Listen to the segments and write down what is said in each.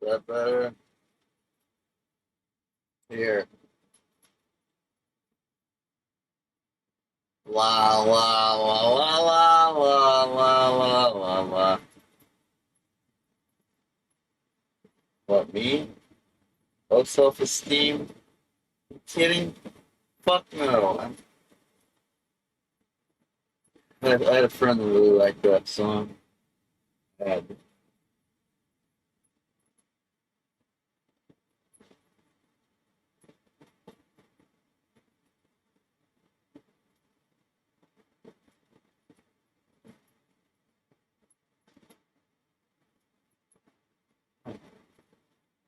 That better? Here. La la la la la la la la la la. What, me? Low self-esteem? You kidding? Fuck no. I had a friend who really liked that song. And,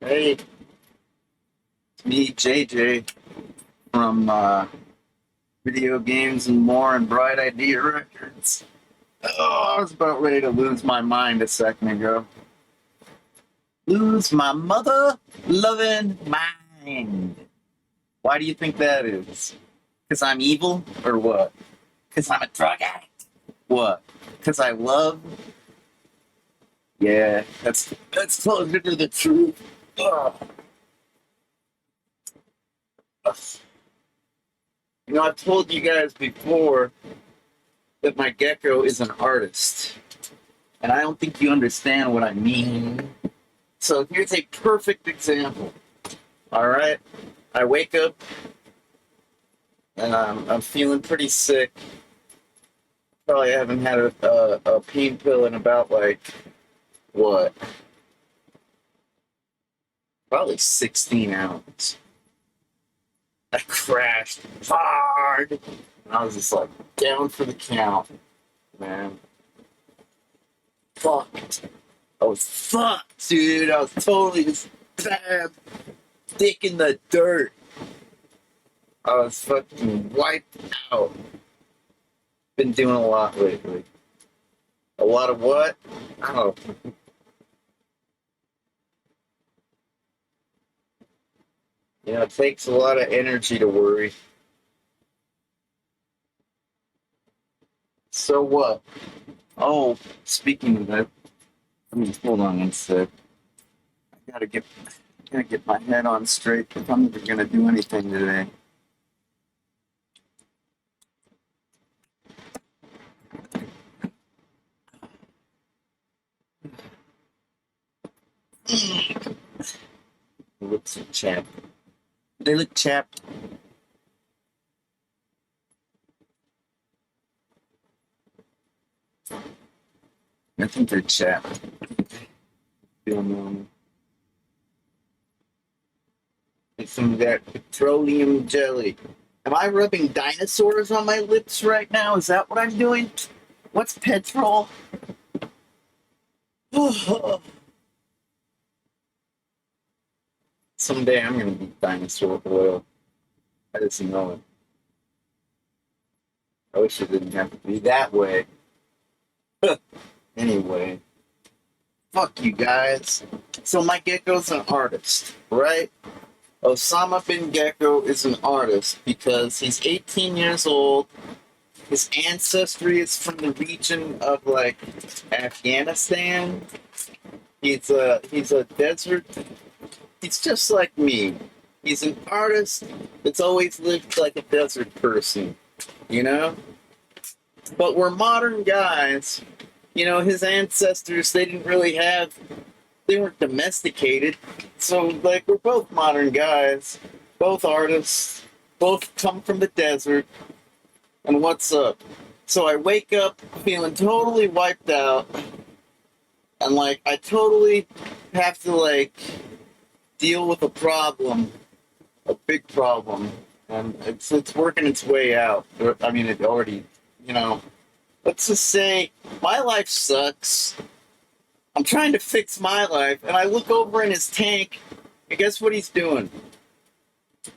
hey, it's me, JJ, from Video Games and More and Bright Idea Records. Oh, I was about ready to lose my mind a second ago. Lose my mother loving mind. Why do you think that is? Because I'm evil or what? Because I'm a drug addict? What? Because I love? Yeah, that's closer to the truth. Ugh. Ugh. You know, I've told you guys before that my gecko is an artist, and I don't think you understand what I mean. So here's a perfect example. All right, I wake up and I'm feeling pretty sick. Probably haven't had a pain pill in about like what? Probably 16 hours. I crashed hard. And I was just like down for the count, man. Fucked. I was fucked, dude. I was totally just bad, dick in the dirt. I was fucking wiped out. Been doing a lot lately. A lot of what? I don't know. You know, it takes a lot of energy to worry. So what? Oh, speaking of that, I mean, hold on one sec. I gotta get my head on straight if I'm even gonna do anything today. Lips are chapped. They look chapped. I think they're chapped. Feel normal. It's some of that petroleum jelly. Am I rubbing dinosaurs on my lips right now? Is that what I'm doing? What's petrol? Someday I'm gonna be dinosaur oil. I just know it. I wish it didn't have to be that way. Anyway, fuck you guys. So my gecko's an artist, right? Osama bin Gecko is an artist because he's 18 years old. His ancestry is from the region of like Afghanistan. He's a desert. He's just like me. He's an artist that's always lived like a desert person, you know? But we're modern guys. You know, his ancestors, they weren't domesticated. So, like, we're both modern guys, both artists, both come from the desert. And what's up? So I wake up feeling totally wiped out. And, like, I totally have to, like, deal with a problem, a big problem. And it's working its way out. I mean, it already, you know. Let's just say my life sucks. I'm trying to fix my life, and I look over in his tank, and guess what he's doing?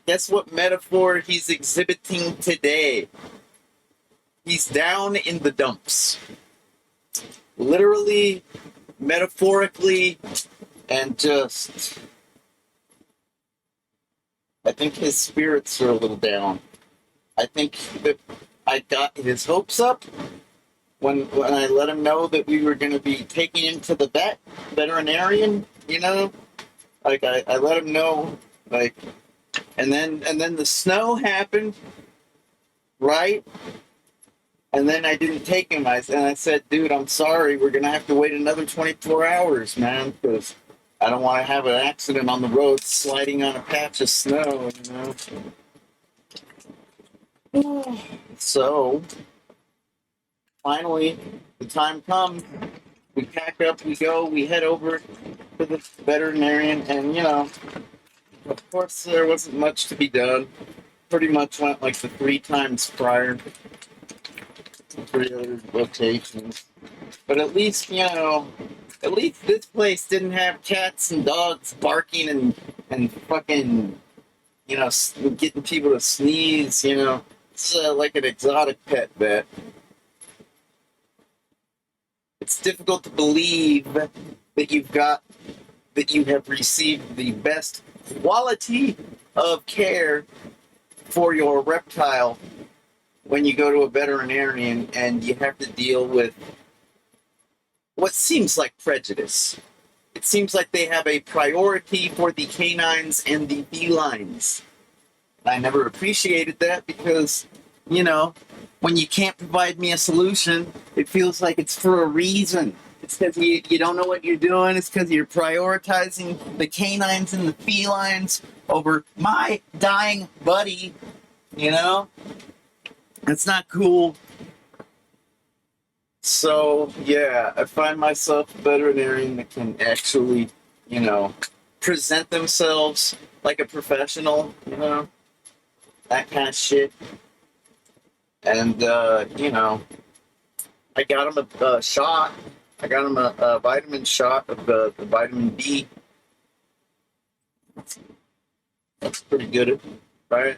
Guess what metaphor he's exhibiting today? He's down in the dumps. literally, metaphorically, and just, I think his spirits are a little down. I think that I got his hopes up when I let him know that we were going to be taking him to the veterinarian, you know? Like, I let him know, like, and then the snow happened, right? And then I didn't take him. I said, dude, I'm sorry. We're going to have to wait another 24 hours, man, because I don't want to have an accident on the road sliding on a patch of snow, you know? So, finally, the time comes. We pack up, we go, we head over to the veterinarian, and, you know, of course, there wasn't much to be done. Pretty much went like the 3 times prior, 3 other locations. But at least, you know, at least this place didn't have cats and dogs barking and fucking, you know, getting people to sneeze, you know. It's like an exotic pet vet. It's difficult to believe that you have received the best quality of care for your reptile when you go to a veterinarian and you have to deal with what seems like prejudice. It seems like they have a priority for the canines and the felines. I never appreciated that because, you know, when you can't provide me a solution, it feels like it's for a reason. It's because you don't know what you're doing. It's because you're prioritizing the canines and the felines over my dying buddy, you know? It's not cool. So, yeah, I find myself a veterinarian that can actually, you know, present themselves like a professional, you know? That kind of shit. And, you know, I got him a shot. I got him a vitamin shot of the vitamin B. That's pretty good, right?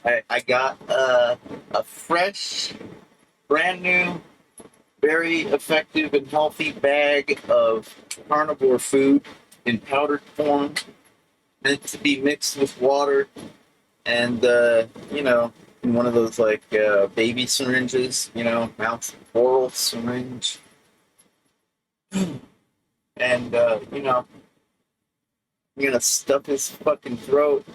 I got a fresh, brand new, very effective and healthy bag of carnivore food in powdered form, meant to be mixed with water and, you know, in one of those like baby syringes, you know, mounts oral syringe. And, you know, I'm gonna stuff his fucking throat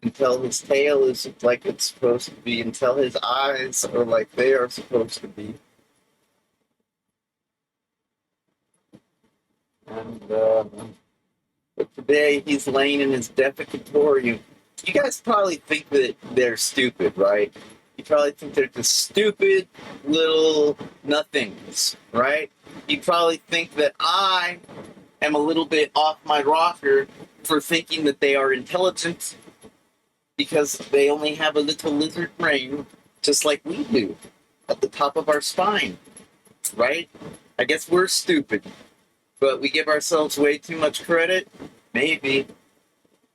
until his tail is like it's supposed to be, until his eyes are like they are supposed to be. And, but today he's laying in his defecatorium. You guys probably think that they're stupid, right? You probably think they're just stupid little nothings, right? You probably think that I am a little bit off my rocker for thinking that they are intelligent because they only have a little lizard brain, just like we do, at the top of our spine, right? I guess we're stupid, but we give ourselves way too much credit. Maybe.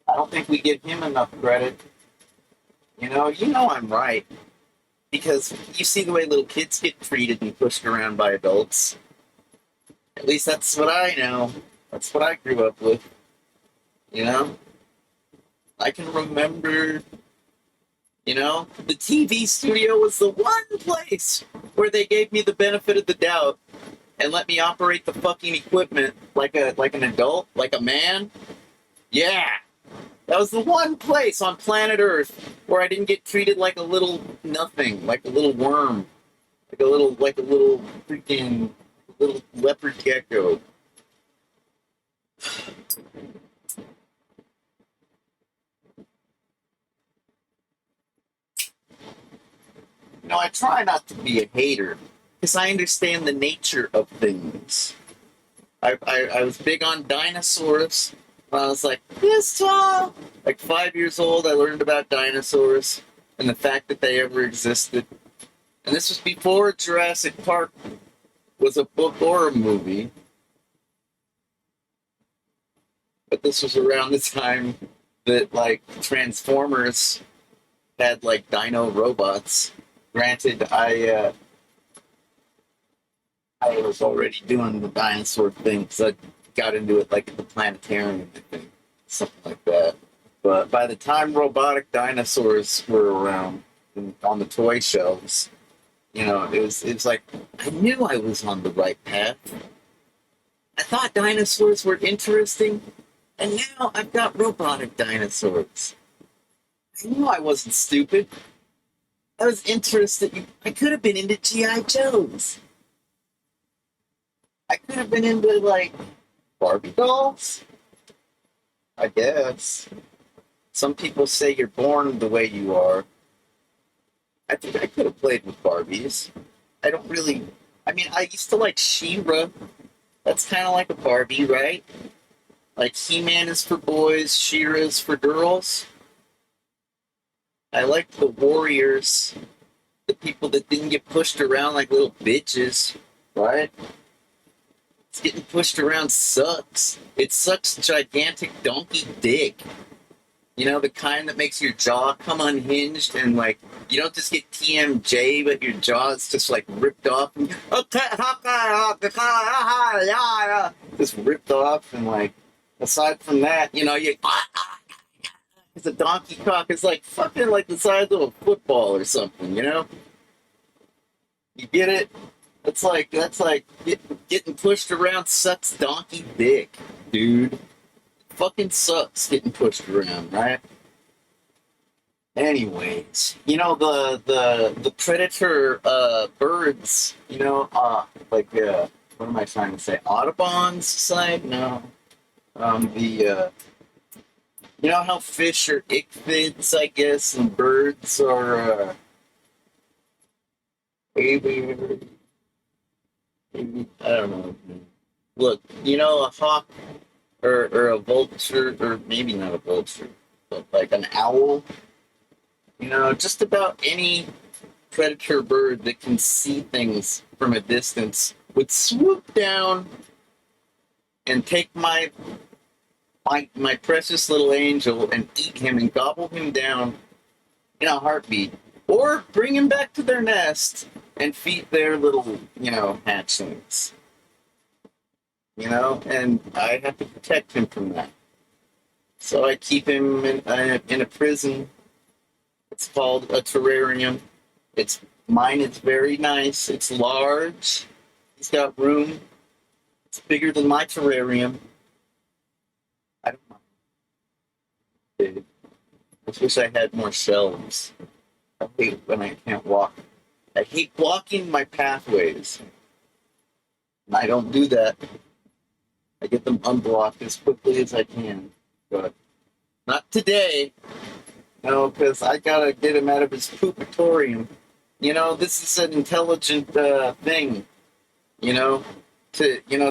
I don't think we give him enough credit. You know I'm right. Because you see the way little kids get treated and pushed around by adults. At least that's what I know. That's what I grew up with. You know? I can remember, you know, the TV studio was the one place where they gave me the benefit of the doubt and let me operate the fucking equipment like an adult, like a man. Yeah. That was the one place on planet Earth where I didn't get treated like a little nothing, like a little worm, like a little freaking little leopard gecko. You know, I try not to be a hater because I understand the nature of things. I was big on dinosaurs when I was like this tall. Like 5 years old, I learned about dinosaurs and the fact that they ever existed. And this was before Jurassic Park was a book or a movie. But this was around the time that, like, Transformers had, like, dino robots. Granted, I was already doing the dinosaur thing because I got into it like at the planetarium, I think, something like that. But by the time robotic dinosaurs were around on the toy shelves, it was like I knew I was on the right path. I thought dinosaurs were interesting, and now I've got robotic dinosaurs. I knew I wasn't stupid. I was interested. I could have been into GI Joes. I could have been into like Barbie dolls. I guess. Some people say you're born the way you are. I think I could have played with Barbies. I don't really. I mean, I used to like She-Ra. That's kind of like a Barbie, right? Like He-Man is for boys, She-Ra is for girls. I like the warriors, the people that didn't get pushed around like little bitches, right? It's getting pushed around sucks. It sucks gigantic donkey dick. You know, the kind that makes your jaw come unhinged and like you don't just get TMJ, but your jaw is just like ripped off and just ripped off and like aside from that, it's a donkey cock. It's like fucking like the size of a football or something, you know? You get it? That's like getting pushed around sucks donkey dick, dude. Fucking sucks getting pushed around, right? Anyways, the predator birds, what am I trying to say? Audubon's side? No. The you know how fish are ichthyds, I guess, and birds are aviary. I don't know. Look, a hawk or a vulture, or maybe not a vulture, but like an owl. Just about any predator bird that can see things from a distance would swoop down and take my precious little angel and eat him and gobble him down in a heartbeat. Or bring him back to their nest and feed their little, hatchlings. And I have to protect him from that. So I keep him in a prison. It's called a terrarium. Mine is very nice. It's large. He's got room. It's bigger than my terrarium. I don't know. I just wish I had more shelves. I hate when I can't walk. I hate blocking my pathways. And I don't do that. I get them unblocked as quickly as I can. But not today. No, because I gotta get him out of his poopatorium. This is an intelligent thing.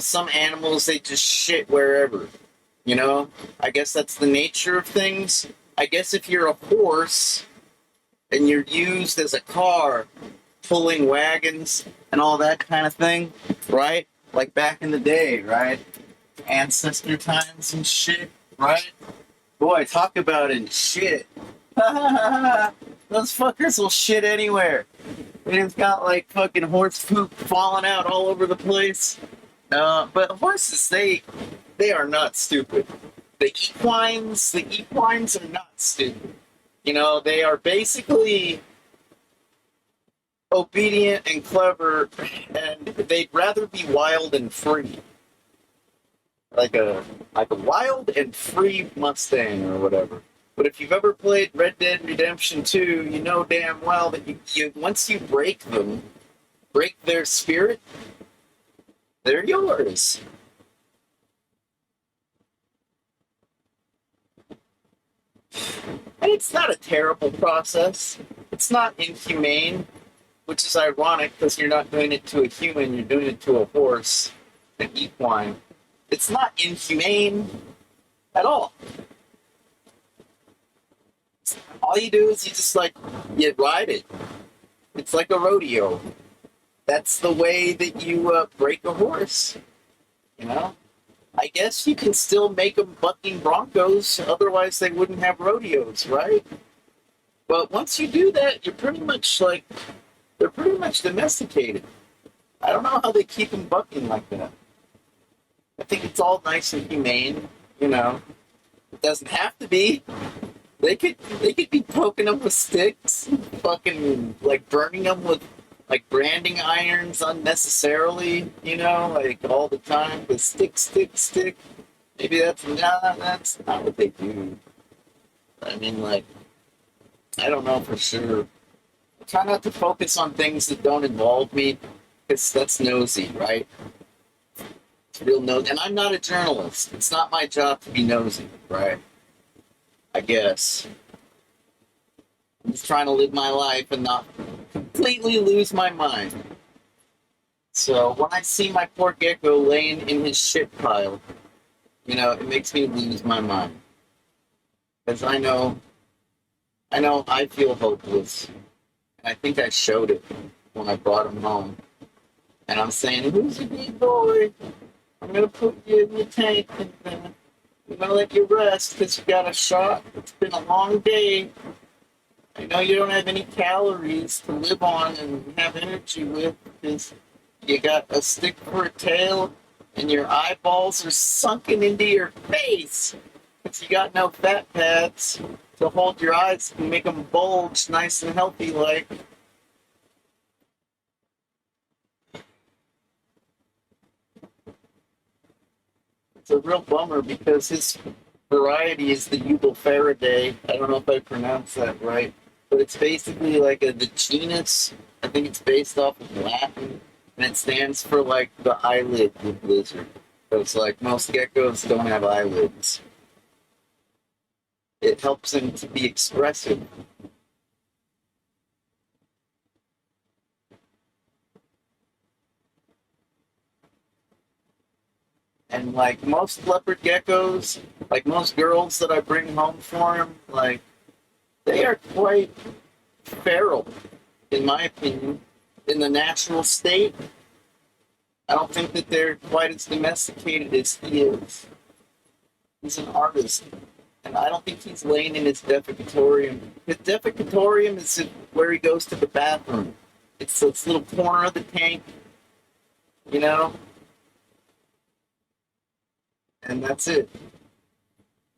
Some animals, they just shit wherever. I guess that's the nature of things. I guess if you're a horse and you're used as a car, pulling wagons and all that kind of thing, right? Like back in the day, right? Ancestor times and shit, right? Boy, talk about it, shit. Those fuckers will shit anywhere. They've got like fucking horse poop falling out all over the place. But horses, they are not stupid. The equines are not stupid. They are basically obedient and clever, and they'd rather be wild and free. Like a wild and free Mustang or whatever. But if you've ever played Red Dead Redemption 2, you know damn well that you once you break their spirit, they're yours. And it's not a terrible process. It's not inhumane, which is ironic because you're not doing it to a human, you're doing it to a horse, an equine. It's not inhumane at all. All you do is you ride it. It's like a rodeo. That's the way that you break a horse. I guess you can still make them bucking broncos, otherwise they wouldn't have rodeos, right? But once you do that, they're pretty much domesticated. I don't know how they keep them bucking like that. I think it's all nice and humane, you know. It doesn't have to be. They could be poking them with sticks, fucking like burning them with like branding irons unnecessarily, you know, like all the time. The stick, stick, stick. Maybe that's not what they do. I mean, like, I don't know for sure. I try not to focus on things that don't involve me, because that's nosy, right? It's real nosy. And I'm not a journalist. It's not my job to be nosy, right? I guess. I'm just trying to live my life and not completely lose my mind. So when I see my poor gecko laying in his shit pile, you know, it makes me lose my mind. Because I know I feel hopeless. And I think I showed it when I brought him home. And I'm saying, who's a good boy? I'm going to put you in the tank and I'm going to let you rest because you got a shot. It's been a long day. I know you don't have any calories to live on and have energy with because you got a stick for a tail and your eyeballs are sunken into your face because you got no fat pads to hold your eyes and make them bulge nice and healthy like. It's a real bummer because his variety is the Eublephaриdae. I don't know if I pronounced that right, but it's basically like the genus. I think it's based off of Latin, and it stands for like the eyelid with lizard. So it's like most geckos don't have eyelids. It helps them to be expressive. And like most leopard geckos, like most girls that I bring home for him, like they are quite feral, in my opinion, in the natural state. I don't think that they're quite as domesticated as he is. He's an artist, and I don't think he's laying in his defecatorium. His defecatorium is where he goes to the bathroom. It's this little corner of the tank, you know, and that's it.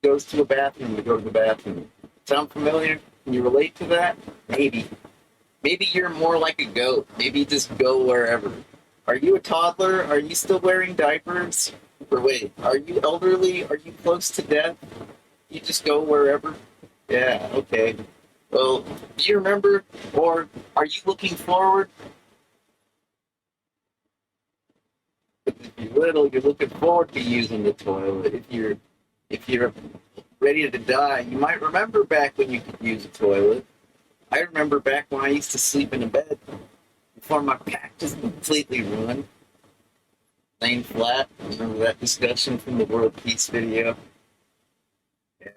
He goes to a bathroom to go to the bathroom. Sound familiar? Can you relate to that? Maybe. Maybe you're more like a goat. Maybe you just go wherever. Are you a toddler? Are you still wearing diapers? Or wait, are you elderly? Are you close to death? You just go wherever? Yeah, okay. Well, do you remember, or are you looking forward? If you're little, you're looking forward to using the toilet. If you're ready to die, you might remember back when you could use a toilet. I remember back when I used to sleep in a bed before my back was completely ruined. Laying flat. Remember that discussion from the World Peace video? Yeah.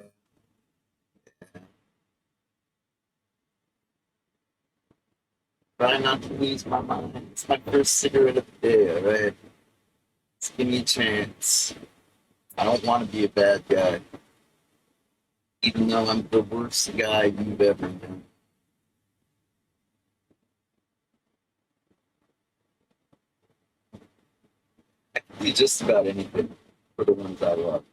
Try not to lose my mind. It's my first cigarette of the day, alright? Just give me a chance. I don't want to be a bad guy, even though I'm the worst guy you've ever been. I can do just about anything for the ones I love.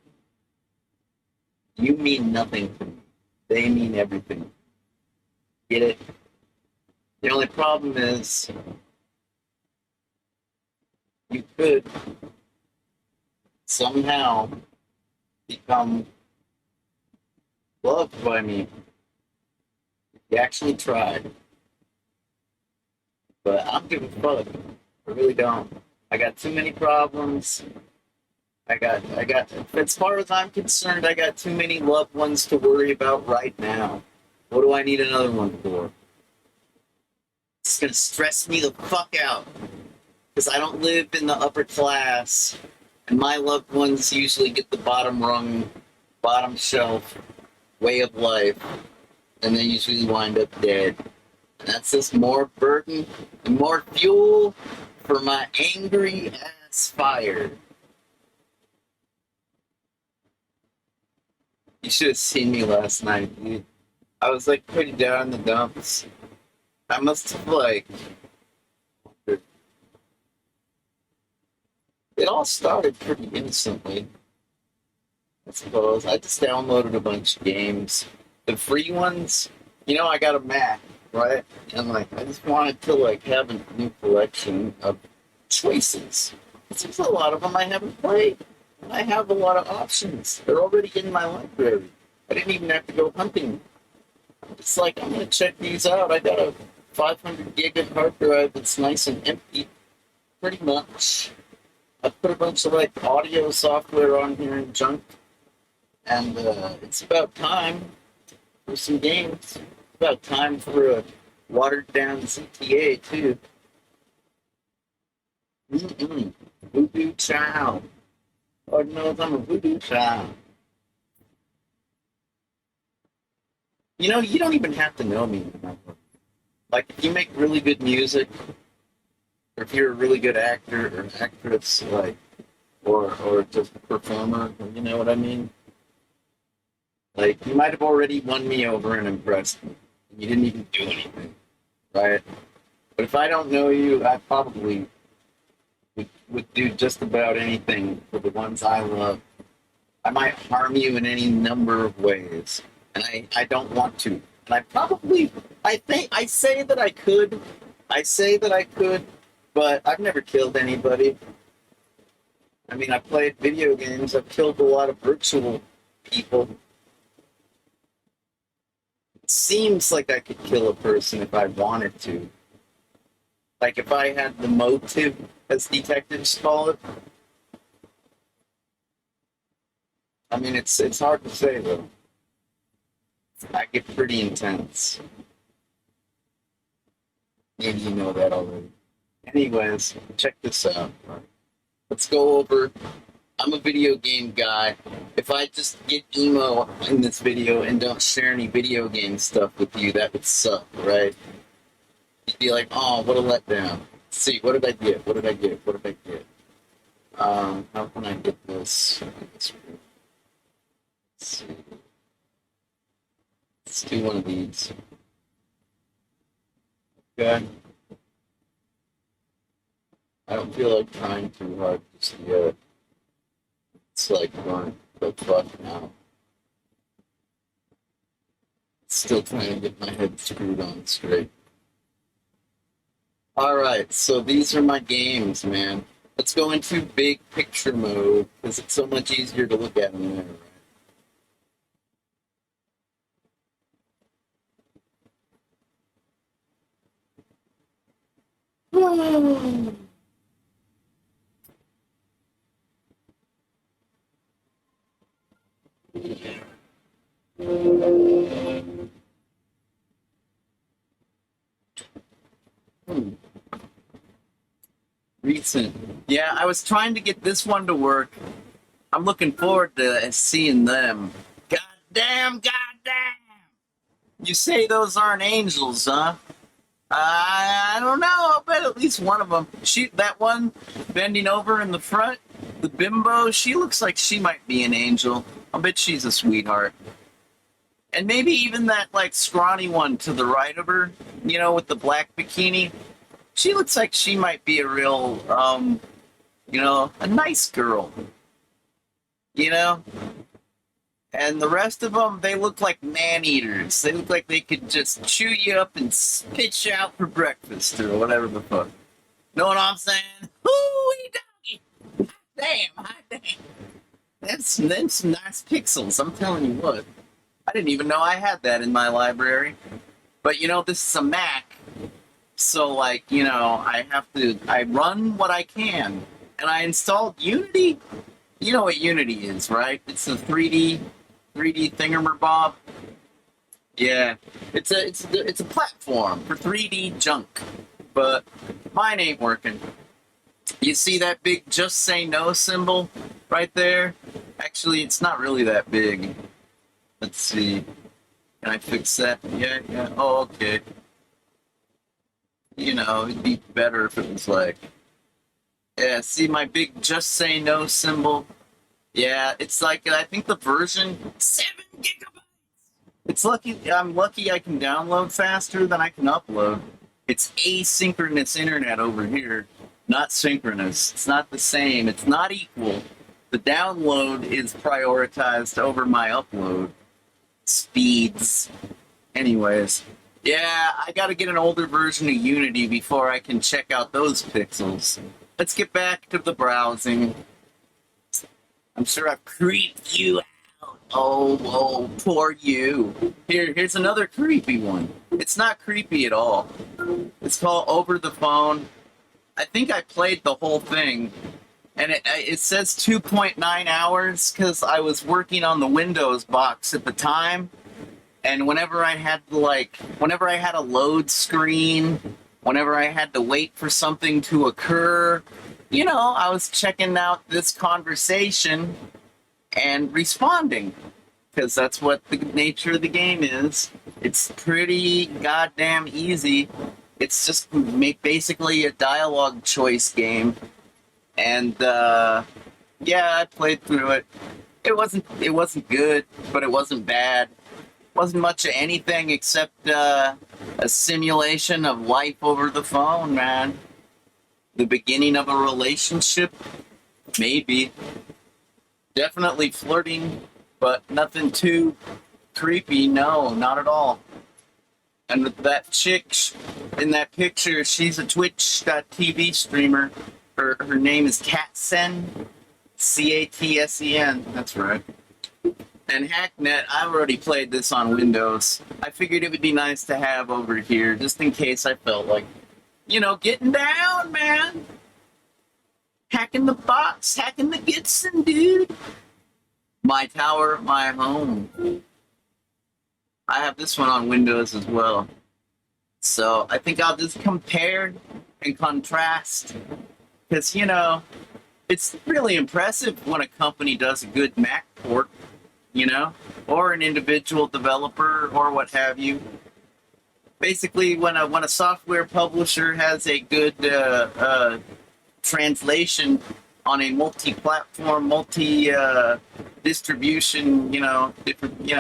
You mean nothing to me. They mean everything. Get it? The only problem is you could somehow become loved by me if you actually tried. But I don't give a fuck. I really don't. I got too many problems. As far as I'm concerned, I got too many loved ones to worry about right now. What do I need another one for? It's gonna stress me the fuck out. Because I don't live in the upper class, and my loved ones usually get the bottom rung, bottom shelf way of life, and they usually wind up dead. And that's just more burden and more fuel for my angry ass fire. You should have seen me last night, dude. I was like pretty down in the dumps. I must have like It all started pretty innocently, I suppose. I just downloaded a bunch of games. The free ones, I got a Mac, right? And like I just wanted to like have a new collection of choices. There's a lot of them I haven't played. I have a lot of options. They're already in my library. I didn't even have to go hunting. It's like I'm gonna check these out. I got a 500 gig of hard drive that's nice and empty, pretty much. I put a bunch of like audio software on here and junk, and it's about time for some games. It's about time for a watered down CTA too. Voodoo child. Lord knows I'm a voodoo child. You don't even have to know me. Like, if you make really good music, or if you're a really good actor or actress, like, or just a performer, you know what I mean? Like, you might have already won me over and impressed me. You didn't even do anything, right? But if I don't know you, I probably would do just about anything for the ones I love. I might harm you in any number of ways, and I don't want to. And I say that I could. I say that I could, but I've never killed anybody. I mean, I played video games. I've killed a lot of virtual people. It seems like I could kill a person if I wanted to. Like if I had the motive, as detectives call it. I mean, it's hard to say though. I get pretty intense. Maybe you know that already. Anyways, check this out. Let's go over. I'm a video game guy. If I just get emo in this video and don't share any video game stuff with you, that would suck, right? You'd be like, oh, what a letdown. Let's see, what did I get? What did I get? What did I get? How can I get this? Let's see. Let's do one of these. Okay. I don't feel like trying too hard just yet. It's like going the fuck now. Still trying to get my head screwed on straight. Alright, so these are my games, man. Let's go into big picture mode, because it's so much easier to look at them there, right? Recent. Yeah, I was trying to get this one to work. I'm looking forward to seeing them. Goddamn. You say those aren't angels, huh? I don't know. I'll bet at least one of them. That one bending over in the front, the bimbo, she looks like she might be an angel. I'll bet she's a sweetheart. And maybe even that, like, scrawny one to the right of her, with the black bikini. She looks like she might be a real, a nice girl. And the rest of them, they look like man-eaters. They look like they could just chew you up and spit you out for breakfast or whatever the fuck. Know what I'm saying? Hoo-wee doggy! Damn. That's some nice pixels, I'm telling you what. I didn't even know I had that in my library. But, this is a Mac. So, like, I run what I can. And I installed Unity. You know what Unity is, right? It's a 3D thingammerbob. Yeah, it's a platform for 3D junk, but mine ain't working. You see that big "Just Say No" symbol right there? Actually, it's not really that big. Let's see. Can I fix that? Yeah. Oh, okay. It'd be better if it was like, yeah. See my big "Just Say No" symbol? Yeah, it's like, I think the version 7 gigabytes. I'm lucky I can download faster than I can upload. It's asynchronous internet over here, not synchronous. It's not the same. It's not equal. The download is prioritized over my upload speeds. Anyways, yeah, I gotta get an older version of Unity before I can check out those pixels. Let's get back to the browsing. I'm sure I've creeped you out. Oh, poor you. Here's another creepy one. It's not creepy at all. It's called Over the Phone. I think I played the whole thing, and it says 2.9 hours because I was working on the Windows box at the time, and whenever I had a load screen, whenever I had to wait for something to occur, I was checking out this conversation and responding, because that's what the nature of the game is. It's pretty goddamn easy. It's just basically a dialogue choice game, and yeah, I played through it. It wasn't good, but it wasn't bad. Wasn't much of anything except a simulation of life over the phone, man. The beginning of a relationship, maybe. Definitely flirting, but nothing too creepy. No, not at all. And that chick in that picture, she's a Twitch.tv streamer. Her name is Catsen, Catsen. That's right. And Hacknet, I've already played this on Windows. I figured it would be nice to have over here, just in case I felt like, getting down, man. Hacking the box, hacking the Gibson, dude. My tower, my home. I have this one on Windows as well. So I think I'll just compare and contrast. Because, it's really impressive when a company does a good Mac port, or an individual developer or what have you. Basically, when a software publisher has a good translation on a multi-platform, multi-distribution, different,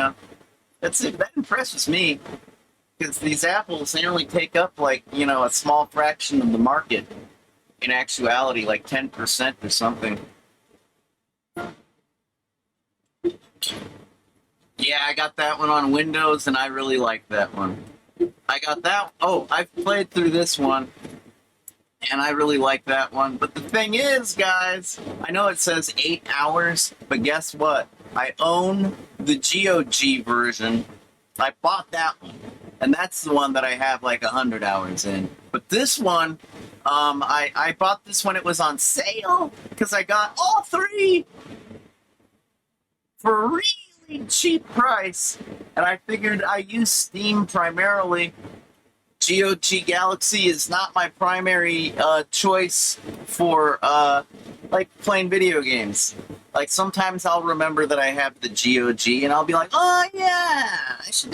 that's it. That impresses me, because these apples, they only take up a small fraction of the market. In actuality, like 10% or something. Yeah, I got that one on Windows, and I really like that one. I got that. Oh, I've played through this one, and I really like that one. But the thing is, guys, I know it says 8 hours, but guess what? I own the GOG version. I bought that one, and that's the one that I have like 100 hours in. But this one, I bought this when it was on sale, because I got all three for a really cheap price, and I figured I use Steam primarily. GOG Galaxy is not my primary choice for playing video games. Like, sometimes I'll remember that I have the GOG, and I'll be like, oh yeah, I should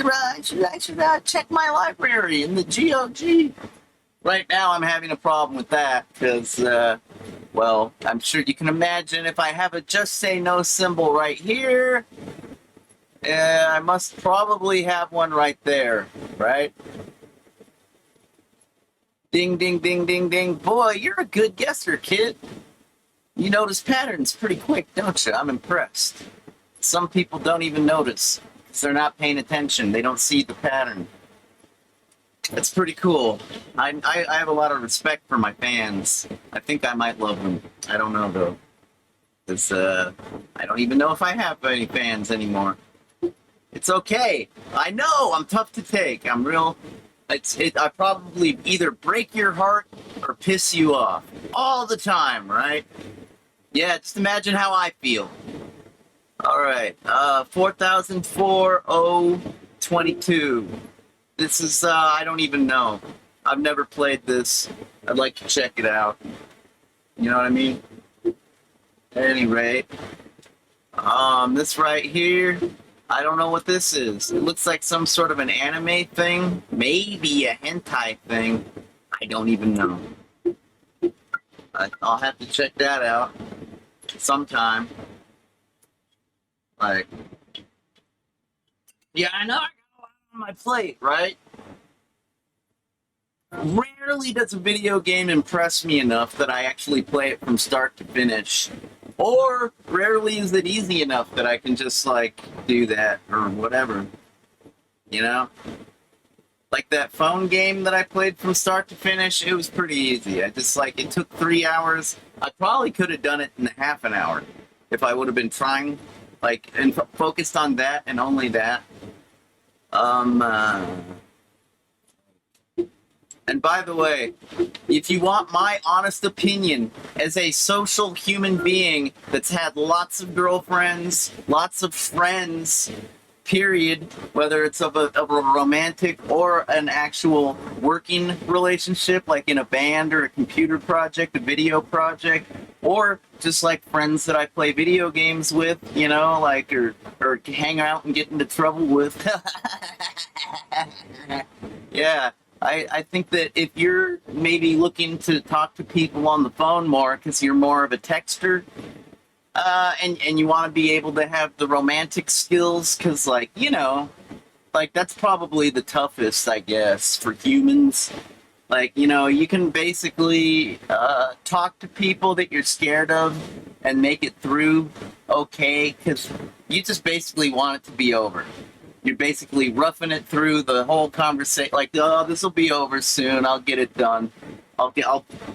check my library in the GOG. Right now, I'm having a problem with that because, well, I'm sure you can imagine if I have a just say no symbol right here, I must probably have one right there, right? Ding, ding, ding, ding, ding. Boy, you're a good guesser, kid. You notice patterns pretty quick, don't you? I'm impressed. Some people don't even notice because they're not paying attention. They don't see the pattern. That's pretty cool. I have a lot of respect for my fans. I think I might love them. I don't know, though. Because I don't even know if I have any fans anymore. It's okay. I know I'm tough to take. I'm real... I probably either break your heart or piss you off. All the time, right? Yeah, just imagine how I feel. Alright, 4004-022. This is, I don't even know. I've never played this. I'd like to check it out. You know what I mean? At any rate. This right here, I don't know what this is. It looks like some sort of an anime thing. Maybe a hentai thing. I don't even know. I'll have to check that out sometime. Like, yeah, I know I got a lot on my plate, right? Rarely does a video game impress me enough that I actually play it from start to finish. Or rarely is it easy enough that I can just like do that or whatever. You know? Like that phone game that I played from start to finish, it was pretty easy. I just like it took 3 hours. I probably could have done it in half an hour if I would have been trying, like, and focused on that and only that. Um, uh, and by the way, if you want my honest opinion as a social human being that's had lots of girlfriends, lots of friends, period, whether it's of a romantic or an actual working relationship, like in a band or a computer project, a video project, or just like friends that I play video games with, you know, like or hang out and get into trouble with. Yeah. I think that if you're maybe looking to talk to people on the phone more because you're more of a texter, and you want to be able to have the romantic skills because, like, you know, like that's probably the toughest, I guess, for humans. Like, you know, you can basically talk to people that you're scared of and make it through okay because you just basically want it to be over. You're basically roughing it through the whole conversation, like, oh, this will be over soon. I'll get it done.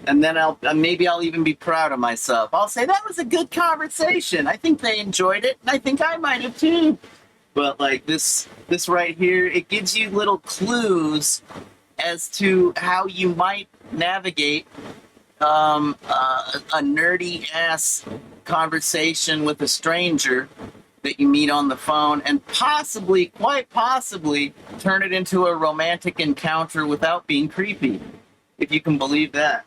And then maybe I'll even be proud of myself. I'll say that was a good conversation. I think they enjoyed it, and I think I might have too. But like this right here, it gives you little clues as to how you might navigate a nerdy ass conversation with a stranger that you meet on the phone, and possibly, quite possibly, turn it into a romantic encounter without being creepy, if you can believe that.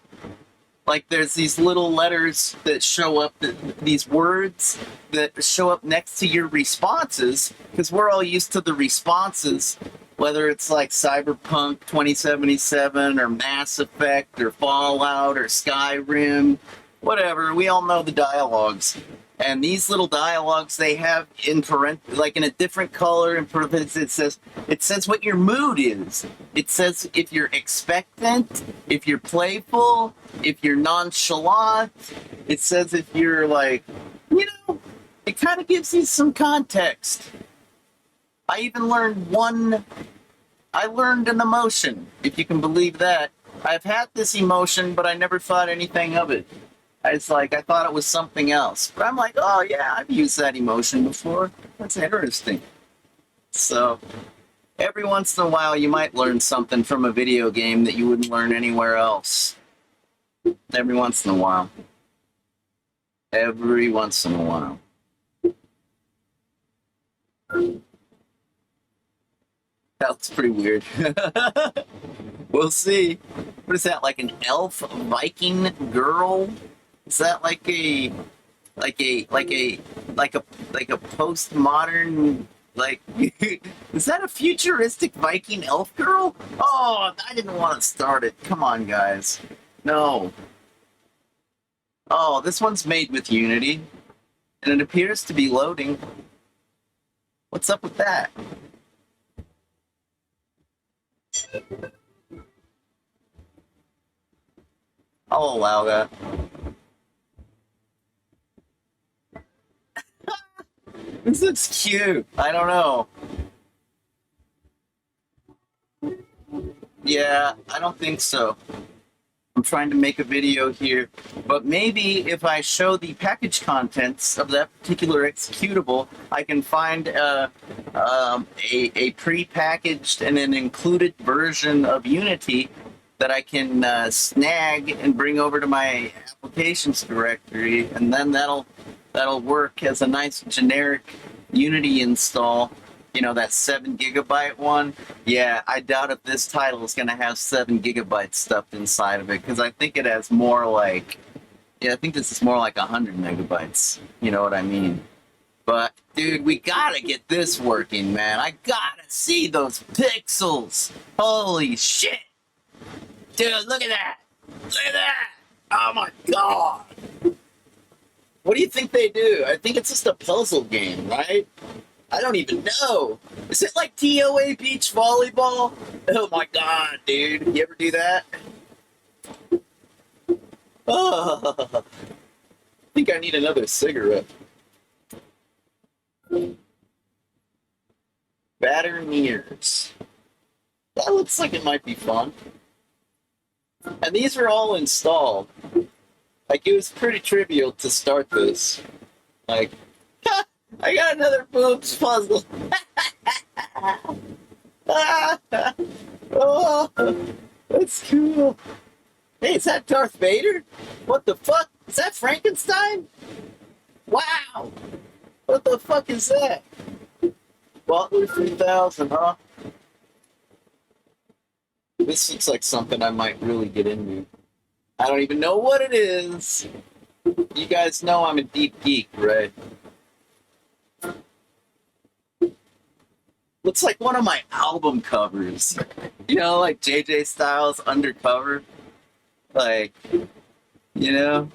Like there's these little letters that show up, these words that show up next to your responses, because we're all used to the responses, whether it's like Cyberpunk 2077 or Mass Effect or Fallout or Skyrim, whatever. We all know the dialogues. And these little dialogues they have in like in a different color, and it says what your mood is. It says if you're expectant, if you're playful, if you're nonchalant. It says if you're like, you know, it kind of gives you some context. I even learned I learned an emotion, if you can believe that. I've had this emotion, but I never thought anything of it. It's like I thought it was something else, but I'm like, oh yeah, I've used that emotion before. That's interesting. So every once in a while, you might learn something from a video game that you wouldn't learn anywhere else. Every once in a while. Every once in a while. That's pretty weird. We'll see. What is that? Like an elf Viking girl? Is that like a postmodern, like, is that a futuristic Viking elf girl? Oh, I didn't want to start it. Come on, guys. No. Oh, this one's made with Unity, and it appears to be loading. What's up with that? I'll allow that. This looks cute. I don't know. Yeah, I don't think so. I'm trying to make a video here, but maybe if I show the package contents of that particular executable, I can find a pre-packaged and an included version of Unity that I can snag and bring over to my applications directory, and then that'll work as a nice generic Unity install. You know, that 7 GB one. Yeah, I doubt if this title is going to have 7 GB stuffed inside of it, because I think it has more like, yeah, I think this is more like 100 MB. You know what I mean? But, dude, we gotta get this working, man. I gotta see those pixels. Holy shit. Dude, look at that. Look at that. Oh my god. What do you think they do? I think it's just a puzzle game, right? I don't even know. Is it like TOA beach volleyball? Oh my god, dude. You ever do that? Oh, I think I need another cigarette. Batterneers. That looks like it might be fun. And these are all installed. Like, it was pretty trivial to start this. Like, I got another boobs puzzle. Oh, that's cool. Hey, is that Darth Vader? What the fuck? Is that Frankenstein? Wow! What the fuck is that? Butler 3000, huh? This looks like something I might really get into. I don't even know what it is. You guys know I'm a deep geek, right? Looks like one of my album covers. You know, like JJ Styles Undercover. Like, you know?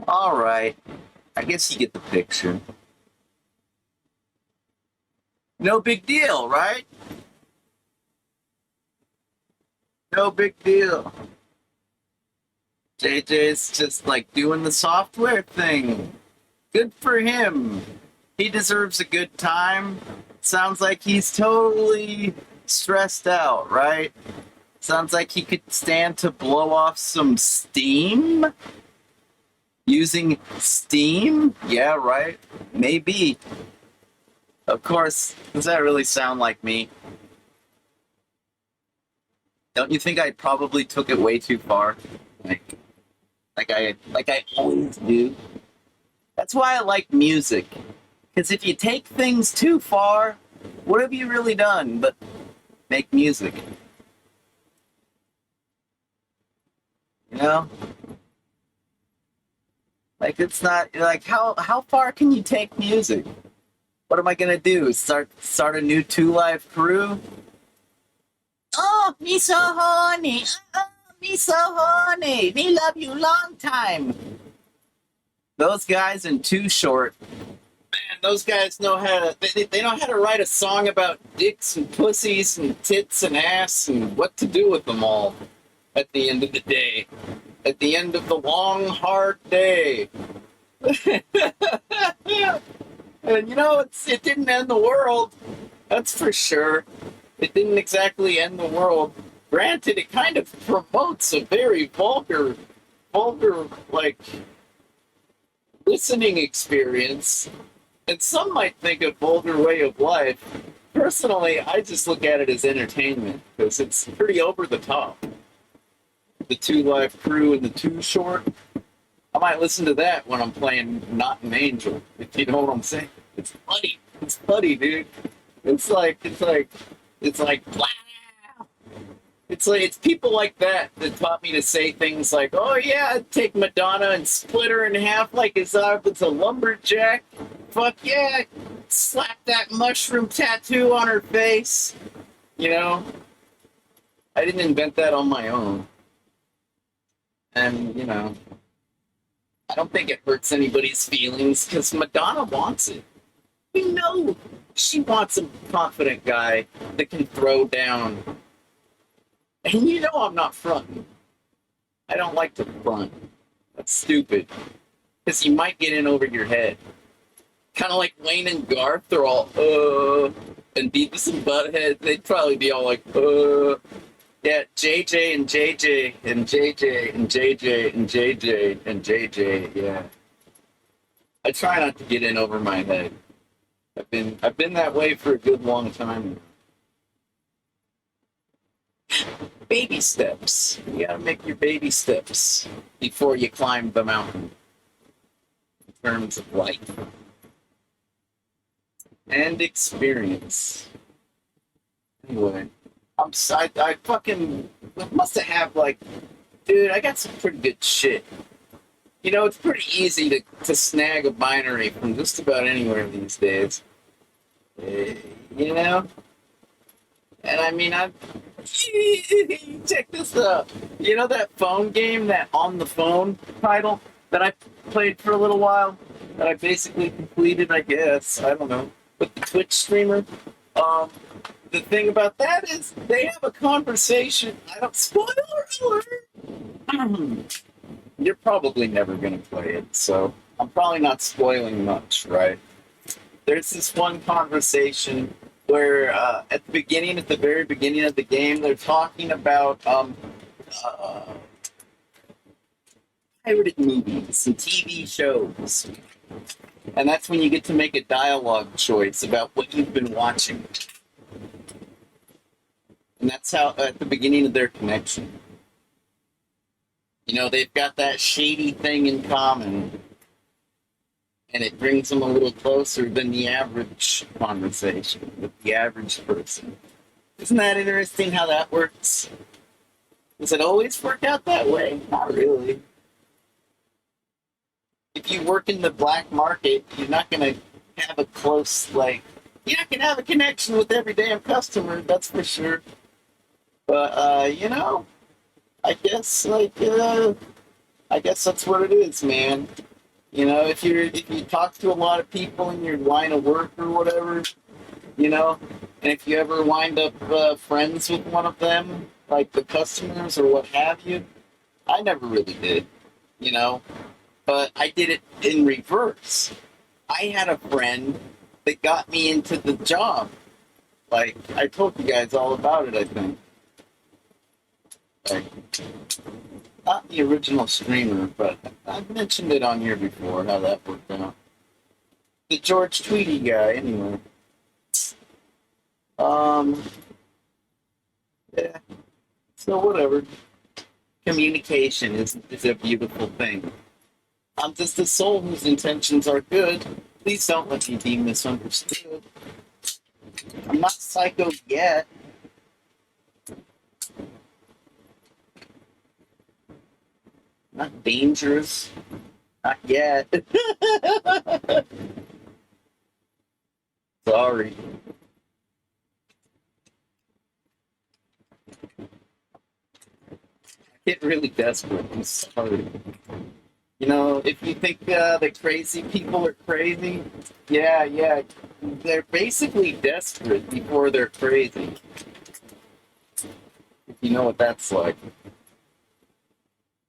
Alright. I guess you get the picture. No big deal, right? No big deal. JJ's just like doing the software thing. Good for him. He deserves a good time. Sounds like he's totally stressed out, right? Sounds like he could stand to blow off some steam? Using steam? Yeah, right. Maybe. Of course, does that really sound like me? Don't you think I probably took it way too far? Like I always do. That's why I like music. Because if you take things too far, what have you really done but make music? You know? Like, it's not like how far can you take music? What am I gonna do? Start a new 2 Live Crew? Oh, me so horny. Oh, me so horny. Me love you long time. Those guys in Too Short, man, those guys know how to. They know how to write a song about dicks and pussies and tits and ass and what to do with them all. At the end of the day, at the end of the long, hard day. And you know, it didn't end the world. That's for sure. It didn't exactly end the world. Granted, it kind of promotes a very vulgar, like, listening experience. And some might think a vulgar way of life. Personally, I just look at it as entertainment, because it's pretty over the top. The 2 Live Crew and the Too Short. I might listen to that when I'm playing Not an Angel, if you know what I'm saying. It's funny. It's funny, dude. It's like wow. It's people like that taught me to say things like, oh yeah, I'd take Madonna and split her in half like as if it's a lumberjack. Fuck yeah, slap that mushroom tattoo on her face. You know? I didn't invent that on my own. And, you know, I don't think it hurts anybody's feelings because Madonna wants it. We know she wants a confident guy that can throw down. And you know I'm not fronting. I don't like to front. That's stupid. Because you might get in over your head. Kind of like Wayne and Garth, they're all, and Beavis and Butthead, they'd probably be all like, Yeah, JJ and JJ and JJ and JJ and JJ and JJ, yeah. I try not to get in over my head. I've been that way for a good long time. Baby steps. You gotta make your baby steps before you climb the mountain. In terms of life. And experience. Anyway. I fucking must have like, dude, I got some pretty good shit. You know, it's pretty easy to snag a binary from just about anywhere these days. You know? And I mean, check this out. You know that phone game, that On the Phone title that I played for a little while that I basically completed, I guess. I don't know. With the Twitch streamer. Um, the thing about that is they have a conversation. I don't spoiler alert. You're probably never gonna play it, so I'm probably not spoiling much, right? There's this one conversation where at the very beginning of the game, they're talking about uh, pirated movies and TV shows. And that's when you get to make a dialogue choice about what you've been watching. And that's how, at the beginning of their connection. You know, they've got that shady thing in common. And it brings them a little closer than the average conversation with the average person. Isn't that interesting how that works? Does it always work out that way? Not really. If you work in the black market, you're not going to have a close, you're not going to have a connection with every damn customer, that's for sure. But, you know, I guess, I guess that's what it is, man. You know, if you talk to a lot of people in your line of work or whatever, you know, and if you ever wind up friends with one of them, like the customers or what have you, I never really did, you know, but I did it in reverse. I had a friend that got me into the job. Like, I told you guys all about it, I think. Like, not the original streamer, but I've mentioned it on here before, how that worked out. The George Tweedy guy, anyway. Yeah. So whatever. Communication is a beautiful thing. I'm just a soul whose intentions are good. Please don't let me be misunderstood. I'm not psycho yet. Not dangerous. Not yet. Sorry. I get really desperate. I'm sorry. You know, if you think the crazy people are crazy, yeah. They're basically desperate before they're crazy. If you know what that's like.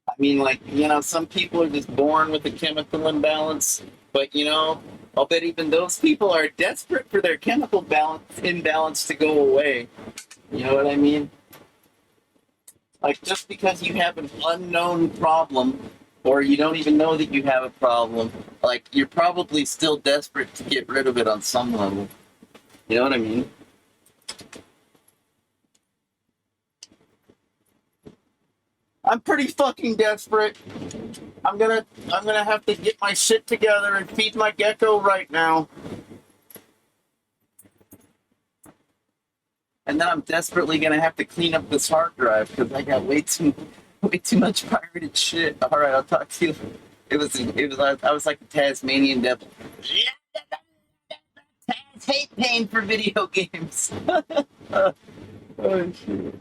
I mean, like, you know, some people are just born with a chemical imbalance, but, you know, I'll bet even those people are desperate for their chemical imbalance to go away. You know what I mean? Like, just because you have an unknown problem, or you don't even know that you have a problem, like, you're probably still desperate to get rid of it on some level. You know what I mean? I'm pretty fucking desperate. I'm gonna have to get my shit together and feed my gecko right now. And then I'm desperately gonna have to clean up this hard drive because I got way too much pirated shit. All right, I'll talk to you. I was like the Tasmanian devil. Taz hate pain for video games. Oh shit.